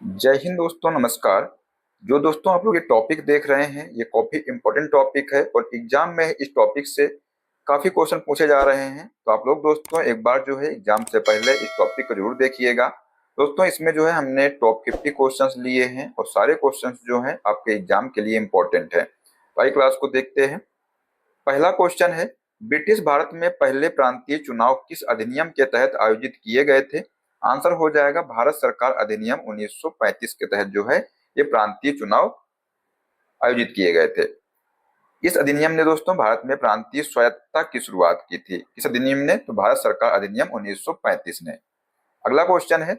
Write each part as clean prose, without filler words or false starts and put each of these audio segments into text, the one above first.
जय हिंद दोस्तों, नमस्कार। जो दोस्तों आप लोग ये टॉपिक देख रहे हैं, ये काफी इम्पोर्टेंट टॉपिक है और एग्जाम में इस टॉपिक से काफी क्वेश्चन पूछे जा रहे हैं। तो आप लोग दोस्तों एक बार जो है एग्जाम से पहले इस टॉपिक को जरूर देखिएगा। दोस्तों इसमें जो है हमने टॉप 50 क्वेश्चंस लिए हैं और सारे क्वेश्चंस जो हैं आपके एग्जाम के लिए इम्पोर्टेंट है। तो आइए क्लास को देखते हैं। पहला क्वेश्चन है, ब्रिटिश भारत में पहले प्रांतीय चुनाव किस अधिनियम के तहत आयोजित किए गए थे? आंसर हो जाएगा भारत सरकार अधिनियम 1935 के तहत जो है ये प्रांतीय चुनाव आयोजित किए गए थे। इस अधिनियम ने दोस्तों भारत में प्रांतीय स्वायत्तता की शुरुआत की थी। किस अधिनियम ने? तो भारत सरकार अधिनियम 1935 ने। अगला क्वेश्चन है,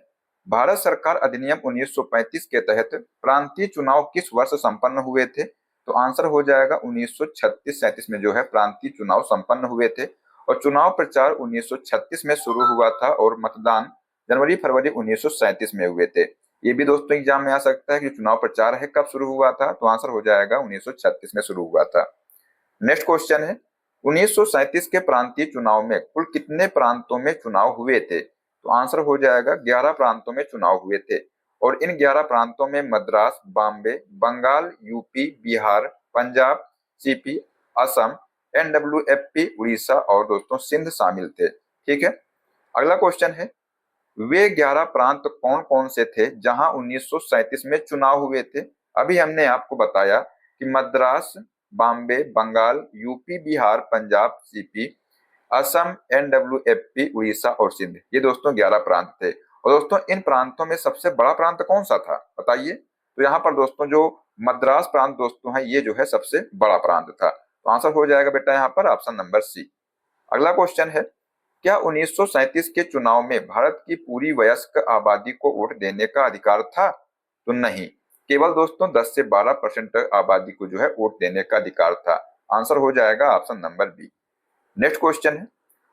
भारत सरकार अधिनियम 1935 के तहत प्रांतीय चुनाव किस वर्ष संपन्न हुए थे? तो आंसर हो जाएगा 1936-37 में जो है प्रांतीय चुनाव संपन्न हुए थे और चुनाव प्रचार 1936 में शुरू हुआ था और मतदान जनवरी फरवरी 1937 में हुए थे। ये भी दोस्तों एग्जाम में आ सकता है कि चुनाव प्रचार है कब शुरू हुआ था, तो आंसर हो जाएगा 1936 में शुरू हुआ था। नेक्स्ट क्वेश्चन है, 1937 के प्रांतीय चुनाव में कुल कितने प्रांतों में चुनाव हुए थे? तो आंसर हो जाएगा 11 प्रांतों में चुनाव हुए थे और इन 11 प्रांतों में Madras, Bombay, Bengal, UP, Bihar, Punjab, CP, Assam, NWFP, Orissa और दोस्तों सिंध शामिल थे। ठीक है। अगला क्वेश्चन है, वे 11 प्रांत कौन कौन से थे जहां 1937 में चुनाव हुए थे? अभी हमने आपको बताया कि Madras, Bombay, Bengal, UP, Bihar, Punjab, CP, Assam, NWFP, Orissa और सिंध, ये दोस्तों 11 प्रांत थे। और दोस्तों इन प्रांतों में सबसे बड़ा प्रांत कौन सा था बताइए? तो यहाँ पर दोस्तों जो मद्रास प्रांत दोस्तों है ये जो है सबसे बड़ा प्रांत था। तो आंसर हो जाएगा बेटा यहाँ पर ऑप्शन नंबर सी। अगला क्वेश्चन है, क्या 1937 के चुनाव में भारत की पूरी वयस्क आबादी को वोट देने का अधिकार था? तो नहीं, केवल दोस्तों 10 से 12% आबादी को जो है वोट देने का अधिकार था। आंसर हो जाएगा option number B. Next question है,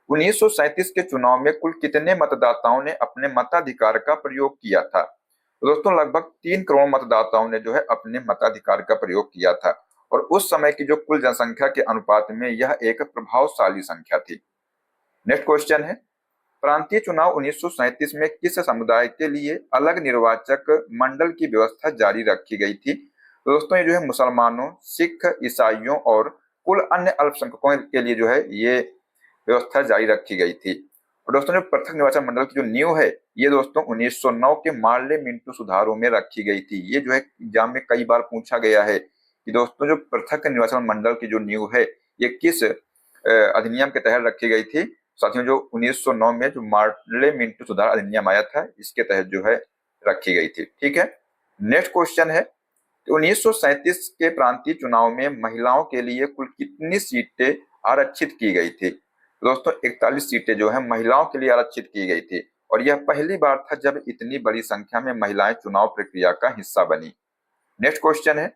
1937 के चुनाव में कुल कितने मतदाताओं ने अपने मताधिकार का प्रयोग किया था? तो दोस्तों लगभग 3 करोड़ मतदाताओं ने जो है अपने मताधिकार का प्रयोग किया था और उस समय की जो कुल जनसंख्या के अनुपात में यह एक प्रभावशाली संख्या थी। नेक्स्ट क्वेश्चन है, प्रांतीय चुनाव 1937 में किस समुदाय के लिए अलग निर्वाचक मंडल की व्यवस्था जारी रखी गई थी? तो दोस्तों ये जो है मुसलमानों, सिख, ईसाइयों और कुल अन्य अल्पसंख्यकों के लिए जो है ये व्यवस्था जारी रखी गई थी। और दोस्तों जो पृथक निर्वाचन मंडल की जो नींव है ये दोस्तों 1909 के मार्ले मिंटो सुधारों में रखी गई थी। ये जो है एग्जाम में कई बार पूछा गया है कि दोस्तों जो पृथक निर्वाचन मंडल की जो नींव है ये किस अधिनियम के तहत रखी गई थी? साथियों जो 1909 में जो मार्ले मिंटो सुधार अधिनियम आया था इसके तहत जो है रखी गई थी। ठीक है। नेक्स्ट क्वेश्चन है, 1937 के प्रांतीय चुनाव में महिलाओं के लिए कुल कितनी सीटें आरक्षित की गई थी? दोस्तों 41 सीटें जो है महिलाओं के लिए आरक्षित की गई थी और यह पहली बार था जब इतनी बड़ी संख्या में महिलाएं चुनाव प्रक्रिया का हिस्सा बनी। नेक्स्ट क्वेश्चन है,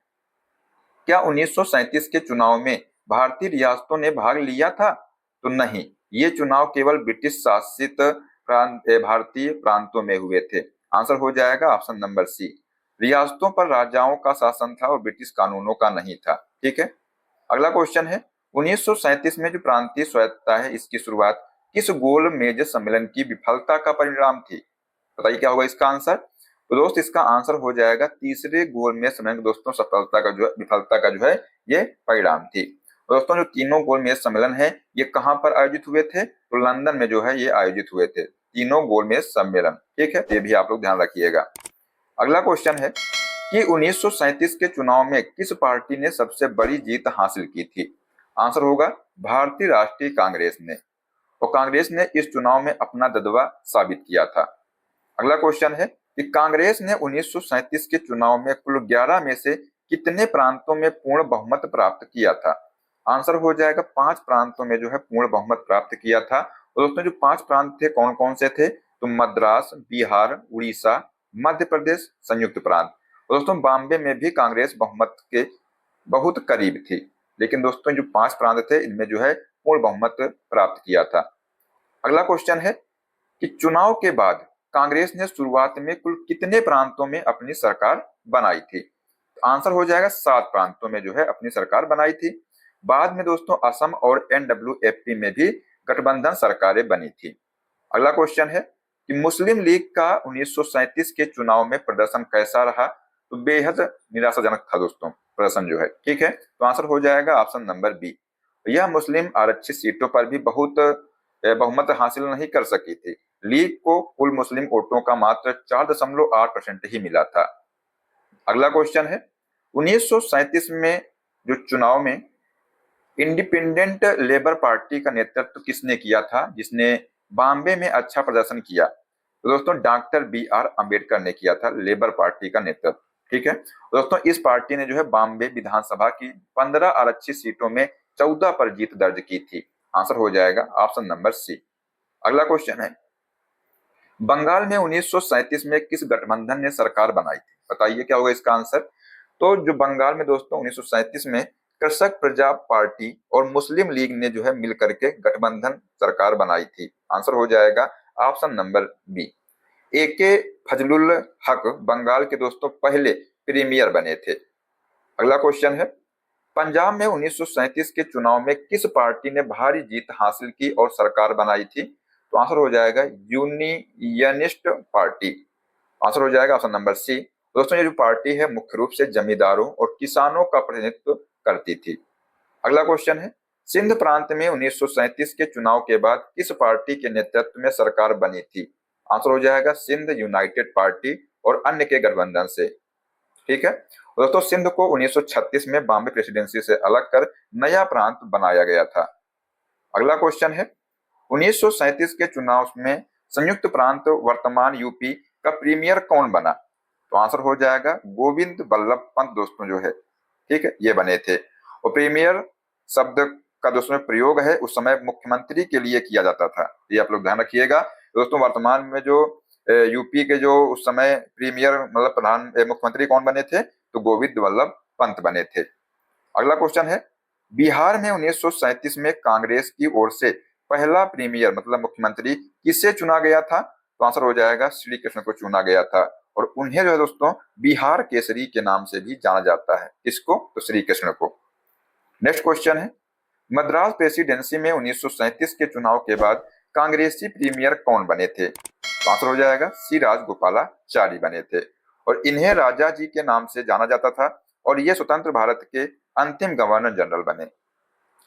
क्या 1937 के चुनाव में भारतीय रियासतों ने भाग लिया था? तो नहीं, ये चुनाव केवल ब्रिटिश शासित भारतीय प्रांतों में हुए थे। आंसर हो जाएगा ऑप्शन नंबर सी। रियासतों पर राजाओं का शासन था और ब्रिटिश कानूनों का नहीं था। ठीक है। अगला क्वेश्चन है, 1937 में जो प्रांतीय स्वायत्तता है इसकी शुरुआत किस गोल मेज सम्मेलन की विफलता का परिणाम थी? बताइए क्या होगा इसका आंसर? तो दोस्त इसका आंसर हो जाएगा तीसरे गोल मेज सम्मेलन दोस्तों सफलता का जो है विफलता का जो है ये परिणाम थी। दोस्तों जो तीनों गोल मेज सम्मेलन है ये कहां पर आयोजित हुए थे? तो लंदन में जो है ये आयोजित हुए थे तीनों गोल मेज सम्मेलन। ठीक है, ये भी आप लोग ध्यान रखिएगा। अगला क्वेश्चन है कि 1937 के चुनाव में किस पार्टी ने सबसे बड़ी जीत हासिल की थी? आंसर होगा भारतीय राष्ट्रीय कांग्रेस ने और कांग्रेस ने इस चुनाव में अपना दबदबा साबित किया था। अगला क्वेश्चन है कि कांग्रेस ने 1937 के चुनाव में कुल 11 में से कितने प्रांतों में पूर्ण बहुमत प्राप्त किया था? आंसर हो जाएगा 5 प्रांतों में जो है पूर्ण बहुमत प्राप्त किया था। और दोस्तों जो 5 प्रांत थे कौन कौन से थे? तो मद्रास, बिहार, उड़ीसा, मध्य प्रदेश, संयुक्त प्रांत। और दोस्तों बॉम्बे में भी कांग्रेस बहुमत के बहुत करीब थी, लेकिन दोस्तों जो 5 प्रांत थे इनमें जो है पूर्ण बहुमत प्राप्त किया था। अगला क्वेश्चन है कि चुनाव के बाद कांग्रेस ने शुरुआत में कुल कितने प्रांतों में अपनी सरकार बनाई थी? तो आंसर हो जाएगा 7 प्रांतों में जो है अपनी सरकार बनाई थी। बाद में दोस्तों असम और एनडब्ल्यूएफपी में भी गठबंधन सरकारें बनी थी। अगला क्वेश्चन है, कि मुस्लिम लीग का 1937 के चुनाव में प्रदर्शन कैसा रहा। तो बेहद निराशाजनक था दोस्तों प्रदर्शन जो है। ठीक है, तो आंसर हो जाएगा ऑप्शन नंबर बी। यह मुस्लिम आरक्षित सीटों पर भी बहुत बहुमत हासिल नहीं कर सकी थी। लीग को कुल मुस्लिम वोटों का मात्र 4.8% ही मिला था। अगला क्वेश्चन है, 1937 में जो चुनाव में इंडिपेंडेंट लेबर पार्टी का नेतृत्व किसने किया था, जिसने बॉम्बे में अच्छा प्रदर्शन किया। तो दोस्तों डॉक्टर बी आर अम्बेडकर ने किया था लेबर पार्टी का नेतृत्व। ठीक है, तो दोस्तों इस पार्टी ने जो है बॉम्बे विधानसभा की 15 आरक्षित सीटों में 14 पर जीत दर्ज की थी। आंसर हो जाएगा ऑप्शन नंबर सी। अगला क्वेश्चन है, बंगाल में 1937 में किस गठबंधन ने सरकार बनाई थी। बताइए क्या होगा इसका आंसर। तो जो बंगाल में दोस्तों 1937 में कृषक प्रजा पार्टी और मुस्लिम लीग ने जो है मिलकर के गठबंधन सरकार बनाई थी। आंसर हो जाएगा ऑप्शन नंबर बी। ए के फजलुल हक बंगाल के दोस्तों पहले प्रीमियर बने थे। अगला क्वेश्चन है, पंजाब में 1937 के चुनाव में किस पार्टी ने भारी जीत हासिल की और सरकार बनाई थी। तो आंसर हो जाएगा यूनियनिस्ट पार्टी। आंसर हो जाएगा ऑप्शन नंबर सी। दोस्तों ये जो पार्टी है मुख्य रूप से जमींदारों और किसानों का प्रतिनिधित्व करती थी। अगला क्वेश्चन है, सिंध प्रांत में 1937 के चुनाव के बाद किस पार्टी के नेतृत्व में सरकार बनी थी। आंसर हो जाएगा सिंध यूनाइटेड पार्टी और अन्य के गठबंधन से। ठीक है, दोस्तों सिंध को 1936 में बॉम्बे प्रेसिडेंसी से अलग कर नया प्रांत बनाया गया था। अगला क्वेश्चन है, 1937 के चुनाव में संयुक्त प्रांत वर्तमान यूपी का प्रीमियर कौन बना। तो आंसर हो जाएगा गोविंद बल्लभ पंत दोस्तों जो है। ठीक है, ये बने थे। और प्रीमियर शब्द का दोस्तों प्रयोग है उस समय मुख्यमंत्री के लिए किया जाता था, ये आप लोग ध्यान रखिएगा। दोस्तों वर्तमान में जो यूपी के जो उस समय प्रीमियर मतलब प्रधान मुख्यमंत्री कौन बने थे, तो गोविंद बल्लभ पंत बने थे। अगला क्वेश्चन है, बिहार में 1937 में कांग्रेस की ओर से पहला प्रीमियर मतलब मुख्यमंत्री किसे चुना गया था। तो आंसर हो जाएगा श्री कृष्ण को चुना गया था। और उन्हें जो है दोस्तों बिहार केसरी के नाम से भी जाना जाता है। किसको, तो श्री कृष्ण को। नेक्स्ट क्वेश्चन है, मद्रास प्रेसिडेंसी में 1937 के चुनाव के बाद कांग्रेसी प्रीमियर कौन बने थे। तो आंसर हो जाएगा सी राजगोपालाचारी बने थे और इन्हें राजा जी के नाम से जाना जाता था और ये स्वतंत्र भारत के अंतिम गवर्नर जनरल बने।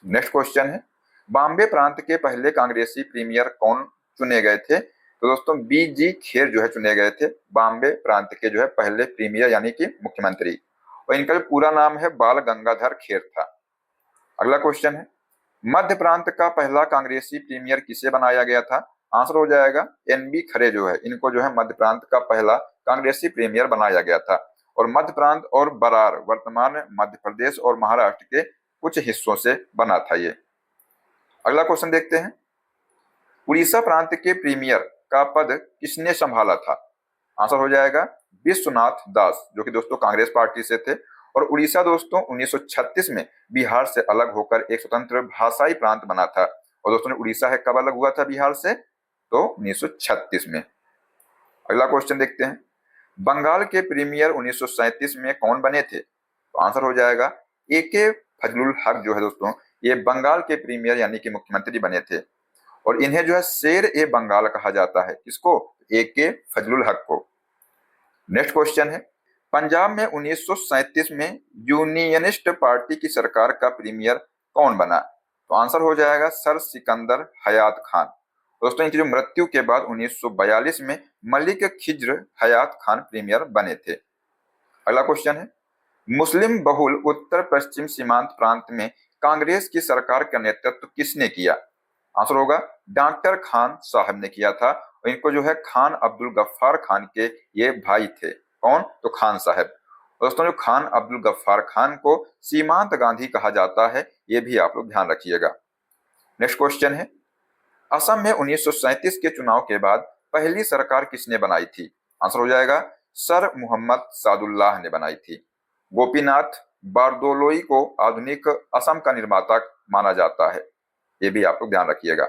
नेक्स्ट क्वेश्चन है, बॉम्बे प्रांत के पहले कांग्रेसी प्रीमियर कौन चुने गए थे। तो दोस्तों बी जी खेर जो है चुने गए थे बॉम्बे प्रांत के जो है पहले प्रीमियर यानी कि मुख्यमंत्री, और इनका जो पूरा नाम है बाल गंगाधर खेर था। अगला क्वेश्चन है, मध्य प्रांत का पहला कांग्रेसी प्रीमियर किसे बनाया गया था। आंसर हो जाएगा एन बी खरे जो है, इनको जो है मध्य प्रांत का पहला कांग्रेसी प्रीमियर बनाया गया था। और मध्य प्रांत और बरार वर्तमान मध्य प्रदेश और महाराष्ट्र के कुछ हिस्सों से बना था ये। अगला क्वेश्चन देखते हैं, उड़ीसा प्रांत के प्रीमियर का पद किसने संभाला था। आंसर हो जाएगा विश्वनाथ दास जो कि दोस्तों कांग्रेस पार्टी से थे। और उड़ीसा दोस्तों 1936 में बिहार से अलग होकर एक स्वतंत्र भाषाई प्रांत बना था। और दोस्तों उड़ीसा है कब अलग हुआ था बिहार से, तो 1936 में। अगला क्वेश्चन देखते हैं, बंगाल के प्रीमियर 1937 में कौन बने थे। तो आंसर हो जाएगा ए के फजलुल हक जो है दोस्तों ये बंगाल के प्रीमियर यानी कि मुख्यमंत्री बने थे। और इन्हें जो है शेर ए बंगाल कहा जाता है। किसको, ए के फजलुल हक को। नेक्स्ट क्वेश्चन है, पंजाब में 1937 में यूनियनिस्ट पार्टी की सरकार का प्रीमियर कौन बना। तो आंसर हो जाएगा सर सिकंदर हयात खान। दोस्तों इनकी जो मृत्यु के बाद 1942 में मलिक खिज्र हयात खान प्रीमियर बने थे। अगला क्वेश्चन है, मुस्लिम बहुल उत्तर पश्चिम सीमांत प्रांत में कांग्रेस की सरकार का नेतृत्व किसने किया। आंसर होगा डॉक्टर खान साहब ने किया था। और इनको जो है खान अब्दुल गफ्फार खान के ये भाई थे। कौन, तो खान साहब। दोस्तों जो खान अब्दुल गफ्फार खान को सीमांत गांधी कहा जाता है, ये भी आप लोग ध्यान रखिएगा। नेक्स्ट क्वेश्चन है, असम में 1937 के चुनाव के बाद पहली सरकार किसने बनाई थी। आंसर हो जाएगा सर मोहम्मद सादुल्लाह ने बनाई थी। गोपीनाथ बारदोलोई को आधुनिक असम का निर्माता माना जाता है, ये भी आप लोग ध्यान रखिएगा।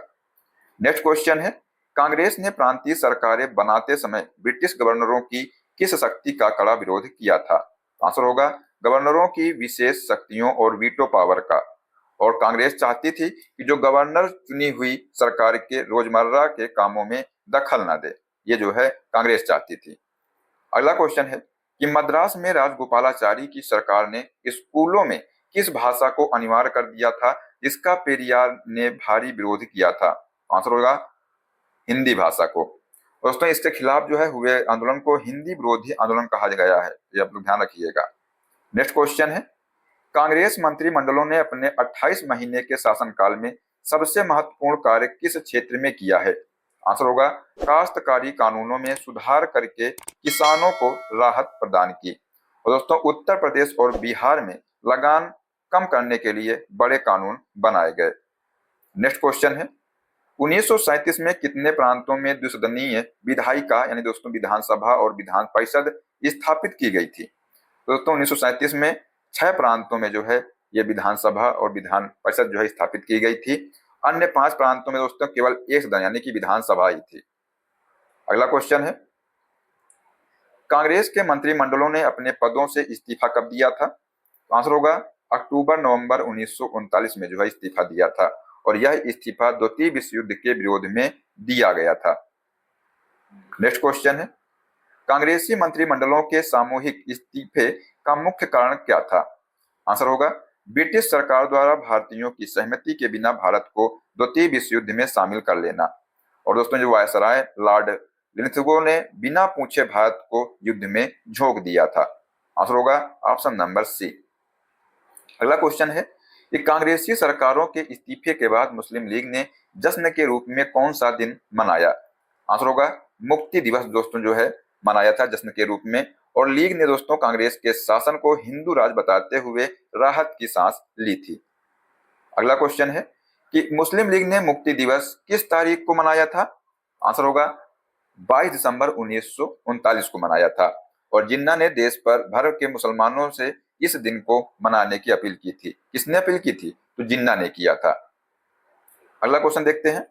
नेक्स्ट क्वेश्चन है, कांग्रेस ने प्रांतीय सरकारें बनाते समय ब्रिटिश गवर्नरों की किस शक्ति का कड़ा विरोध किया था। आंसर होगा गवर्नरों की विशेष शक्तियों और वीटो पावर का। और कांग्रेस चाहती थी कि जो गवर्नर चुनी हुई सरकार के रोजमर्रा के कामों में दखल न दे, ये जो है कांग्रेस चाहती थी। अगला क्वेश्चन है कि मद्रास में राजगोपालाचारी की सरकार ने स्कूलों में किस भाषा को अनिवार्य कर दिया था जिसका पेरियार ने भारी विरोध किया था? आंसर होगा हिंदी भाषा को। दोस्तों इसके खिलाफ जो है हुए आंदोलन को हिंदी विरोधी आंदोलन कहा गया है, ये आप लोग ध्यान रखिएगा। नेक्स्ट क्वेश्चन है, कांग्रेस मंत्रिमंडलों ने अपने 28 महीने के शासनकाल में सबसे महत्वपूर्ण कार्य किस क्षेत्र में किया है? आंसर होगा काश्तकारी कानूनों में सुधार करके किसानों को राहत प्रदान की। और दोस्तों उत्तर प्रदेश और बिहार में लगान कम करने के लिए बड़े कानून बनाए गए। नेक्स्ट क्वेश्चन है, 1937 में कितने प्रांतों में द्विसदनीय विधायिका यानी दोस्तों विधानसभा और विधान परिषद स्थापित की गई थी? दोस्तों 1937 में 6 प्रांतों में जो है ये विधानसभा और विधान परिषद जो है स्थापित की गई थी। अन्य 5 प्रांतों में दोस्तों केवल एक सदन यानी कि विधानसभा ही थी। अगला क्वेश्चन है, कांग्रेस के मंत्रिमंडलों ने अपने पदों से इस्तीफा कब दिया था? तो आंसर होगा अक्टूबर-नवंबर 1939 में जो है इस्तीफा दिया था और यह इस्तीफा द्वितीय विश्व युद्ध के विरोध में दिया गया था। नेक्स्ट क्वेश्चन है, कांग्रेसी मंत्रिमंडलों के सामूहिक इस्तीफे का मुख्य कारण क्या था? आंसर होगा ब्रिटिश सरकार द्वारा भारतीयों की सहमति के बिना भारत को द्वितीय विश्व युद्ध में शामिल कर लेना। और दोस्तों जो वायसराय लॉर्ड लिनथगो ने बिना पूछे भारत को युद्ध में झोंक दिया था। आंसर होगा ऑप्शन नंबर सी। अगला क्वेश्चन है कि कांग्रेसी सरकारों के इस्तीफे के बाद मुस्लिम लीग ने जश्न के रूप में कौन सा दिन मनाया? आंसर होगा मुक्ति दिवस दोस्तों जो है मनाया था जश्न के रूप में। और लीग ने दोस्तों कांग्रेस के शासन को हिंदू राज बताते हुए राहत की सांस ली थी। अगला क्वेश्चन है कि मुस्लिम लीग ने मुक्ति दिवस किस तारीख को मनाया था? आंसर होगा 22 दिसंबर 1939 को मनाया था। और जिन्ना ने देश पर भर के मुसलमानों से इस दिन को मनाने की अपील की थी। किसने अपील की थी? तो जिन्ना ने किया था। अगला क्वेश्चन देखते हैं,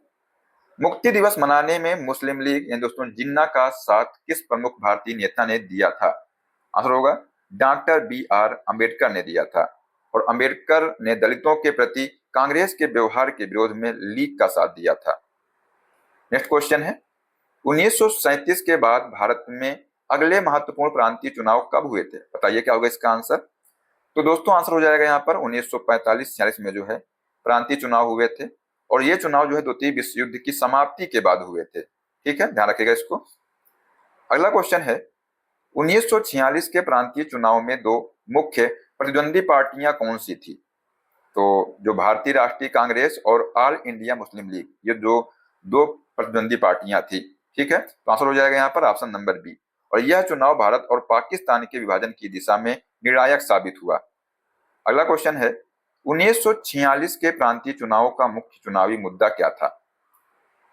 मुक्ति दिवस मनाने में मुस्लिम लीग यानी दोस्तों जिन्ना का साथ किस प्रमुख भारतीय नेता ने दिया था? आंसर होगा डॉक्टर बी.आर. अम्बेडकर ने दिया था। और अम्बेडकर ने दलितों के प्रति कांग्रेस के व्यवहार के विरोध में लीग का साथ दिया था। नेक्स्ट क्वेश्चन है, 1937 के बाद भारत में अगले महत्वपूर्ण प्रांतीय चुनाव कब हुए थे? बताइए क्या होगा इसका आंसर। तो दोस्तों आंसर हो जाएगा यहाँ पर 1945-46 में जो है प्रांतीय चुनाव हुए थे और ये चुनाव जो है द्वितीय विश्व युद्ध की समाप्ति के बाद हुए थे। ठीक है, ध्यान रखिएगा इसको। अगला क्वेश्चन है, 1946 के प्रांतीय चुनाव में 2 मुख्य प्रतिद्वंदी पार्टियां कौन सी थी? तो जो भारतीय राष्ट्रीय कांग्रेस और ऑल इंडिया मुस्लिम लीग, ये जो 2 प्रतिद्वंदी पार्टियां थी। ठीक है, तो आंसर हो जाएगा यहाँ पर ऑप्शन नंबर बी। और यह चुनाव भारत और पाकिस्तान के विभाजन की दिशा में निर्णायक साबित हुआ। अगला क्वेश्चन है, 1946 के प्रांतीय चुनाव का मुख्य चुनावी मुद्दा क्या था?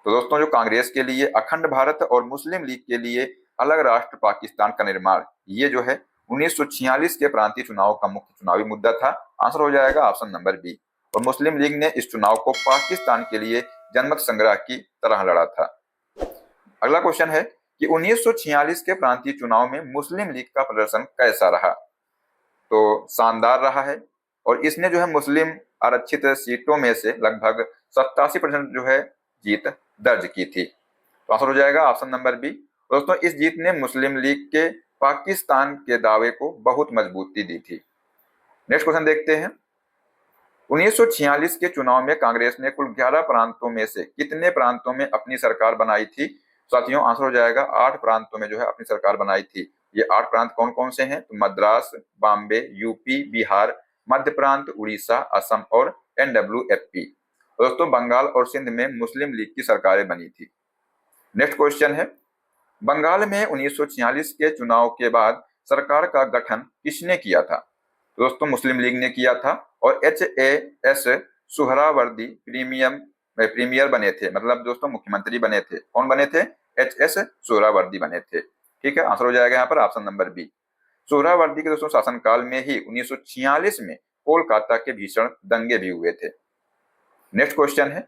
तो दोस्तों जो कांग्रेस के लिए अखंड भारत और मुस्लिम लीग के लिए अलग राष्ट्र पाकिस्तान का निर्माण, ये जो है 1946 के प्रांतीय चुनाव का मुख्य चुनावी मुद्दा था। आंसर हो जाएगा ऑप्शन नंबर बी। और मुस्लिम लीग ने इस चुनाव को पाकिस्तान के लिए जनमत संग्रह की तरह लड़ा था। अगला क्वेश्चन है कि 1946 के प्रांतीय चुनाव में मुस्लिम लीग का प्रदर्शन कैसा रहा? तो शानदार रहा है और इसने जो है मुस्लिम आरक्षित सीटों में से लगभग 87% जो है जीत दर्ज की थी। तो आंसर हो जाएगा ऑप्शन नंबर बी। दोस्तों इस जीत ने मुस्लिम लीग के पाकिस्तान के दावे को बहुत मजबूती दी थी। नेक्स्ट क्वेश्चन देखते हैं, 1946 के चुनाव में कांग्रेस ने कुल 11 प्रांतों में से कितने प्रांतों में अपनी सरकार बनाई थी? साथियों आंसर हो जाएगा 8 प्रांतों में जो है अपनी सरकार बनाई थी। ये 8 प्रांत कौन कौन से हैं? तो मद्रास, बॉम्बे, यूपी, बिहार, मध्य प्रांत, उड़ीसा, असम और NWFP। दोस्तों बंगाल और सिंध में मुस्लिम लीग की सरकारें बनी थी। नेक्स्ट क्वेश्चन है, बंगाल में 1946 के चुनाव के बाद सरकार का गठन किसने किया था? तो दोस्तों मुस्लिम लीग ने किया था और HAS सुहरावर्दी प्रीमियर बने थे, मतलब दोस्तों मुख्यमंत्री बने थे। कौन बने थे? HS सुहरावर्दी बने थे। ठीक है, आंसर हो जाएगा यहाँ पर ऑप्शन नंबर बी। सुहरावर्दी के दोस्तों शासनकाल में ही 1946 में कोलकाता के भीषण दंगे भी हुए थे। नेक्स्ट क्वेश्चन है,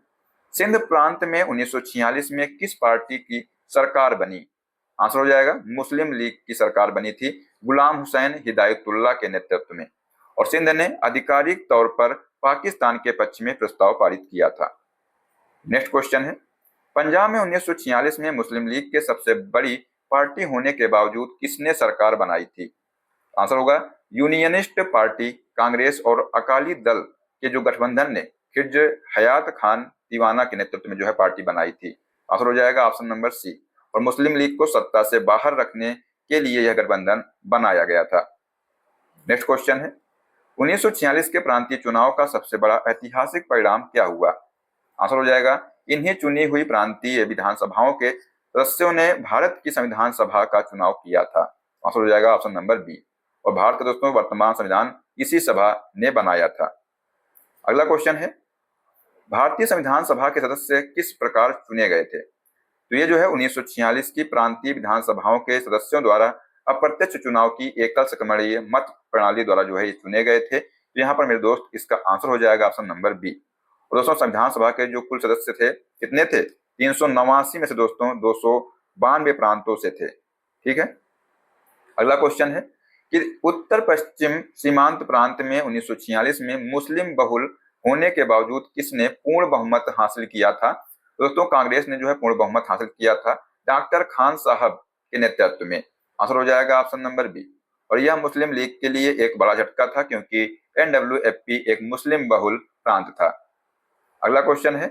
सिंध प्रांत में 1946 में किस पार्टी की सरकार बनी? आंसर हो जाएगा मुस्लिम लीग की सरकार बनी थी गुलाम हुसैन हिदायतुल्लाह के नेतृत्व में। और सिंध ने आधिकारिक तौर पर पाकिस्तान के पक्ष में प्रस्ताव पारित किया था। नेक्स्ट क्वेश्चन है, पंजाब में 1946 में मुस्लिम लीग के सबसे बड़ी पार्टी होने के बावजूद किसने सरकार बनाई थी? आंसर होगा यूनियनिस्ट पार्टी कांग्रेस और अकाली दल के जो गठबंधन ने खिज हयात खान दीवाना के नेतृत्व में जो है पार्टी बनाई थी। आंसर हो जाएगा ऑप्शन नंबर सी। और मुस्लिम लीग को सत्ता से बाहर रखने के लिए यह गठबंधन बनाया गया था। नेक्स्ट क्वेश्चन है 1946 के प्रांतीय चुनाव का सबसे बड़ा ऐतिहासिक परिणाम क्या हुआ? आंसर हो जाएगा इन्हीं चुनी हुई प्रांतीय विधानसभाओं के सदस्यों ने भारत की संविधान सभा का चुनाव किया था। आंसर हो जाएगा ऑप्शन नंबर बी। और भारत का दोस्तों वर्तमान संविधान इसी सभा ने बनाया था। अगला क्वेश्चन है भारतीय संविधान सभा के सदस्य किस प्रकार चुने गए थे? तो ये जो है 1946 की प्रांतीय विधानसभाओं के सदस्यों द्वारा अप्रत्यक्ष चुनाव की एकल सकमणीय मत प्रणाली द्वारा जो है ये चुने गए थे। तो यहाँ पर मेरे दोस्त इसका आंसर हो जाएगा ऑप्शन नंबर बी। और दोस्तों संविधान सभा के जो कुल सदस्य थे कितने थे? 389 में से दोस्तों 292 प्रांतों से थे। ठीक है। अगला क्वेश्चन है कि उत्तर पश्चिम सीमांत प्रांत में 1946 में मुस्लिम बहुल होने के बावजूद किसने पूर्ण बहुमत हासिल किया था? दोस्तों कांग्रेस ने जो है पूर्ण बहुमत हासिल किया था डॉक्टर खान साहब के नेतृत्व में। आंसर हो जाएगा ऑप्शन नंबर बी। और यह मुस्लिम लीग के लिए एक बड़ा झटका था क्योंकि NWFP एक मुस्लिम बहुल प्रांत था। अगला क्वेश्चन है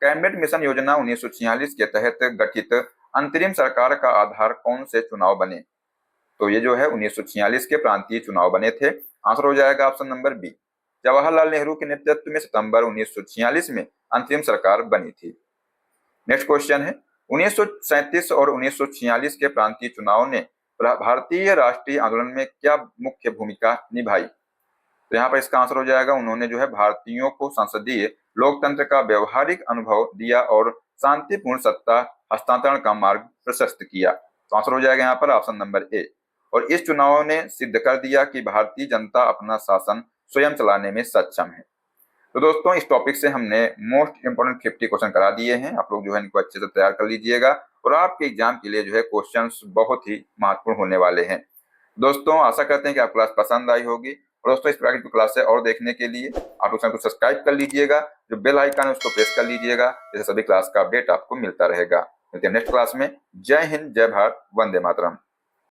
कैबिनेट मिशन योजना 1946 के तहत गठित अंतरिम सरकार का आधार कौन से चुनाव बने? तो ये जो है 1946 के प्रांतीय चुनाव बने थे। आंसर हो जाएगा option number B. Jawaharlal Nehru के नेतृत्व में सितंबर 1946 में अंतरिम सरकार बनी थी। नेक्स्ट क्वेश्चन है 1937 और 1946 के प्रांतीय चुनाव ने भारतीय राष्ट्रीय आंदोलन में क्या मुख्य भूमिका निभाई? तो यहाँ पर इसका आंसर हो जाएगा उन्होंने जो है भारतीयों को संसदीय लोकतंत्र का व्यवहारिक अनुभव दिया और शांतिपूर्ण सत्ता हस्तांतरण का मार्ग प्रशस्त किया। तो आंसर हो जाएगा यहाँ पर ऑप्शन नंबर ए। और इस चुनाव ने सिद्ध कर दिया कि भारतीय जनता अपना शासन स्वयं चलाने में सक्षम है। तो दोस्तों इस टॉपिक से हमने मोस्ट इंपोर्टेंट 50 क्वेश्चन करा दिए हैं। आप लोग जो है इनको अच्छे से तैयार कर लीजिएगा और आपके एग्जाम के लिए जो है क्वेश्चंस बहुत ही महत्वपूर्ण होने वाले हैं। दोस्तों आशा करते हैं कि आपको क्लास पसंद आई होगी। और दोस्तों इस प्रकार की क्लास है और देखने के लिए आप लोग चैनल को सब्सक्राइब कर लीजिएगा, जो बेल आइकन है उसको प्रेस कर लीजिएगा, जैसे सभी क्लास का अपडेट आपको मिलता रहेगा। मिलते हैं नेक्स्ट क्लास में। जय हिंद, जय भारत, वंदे मातरम।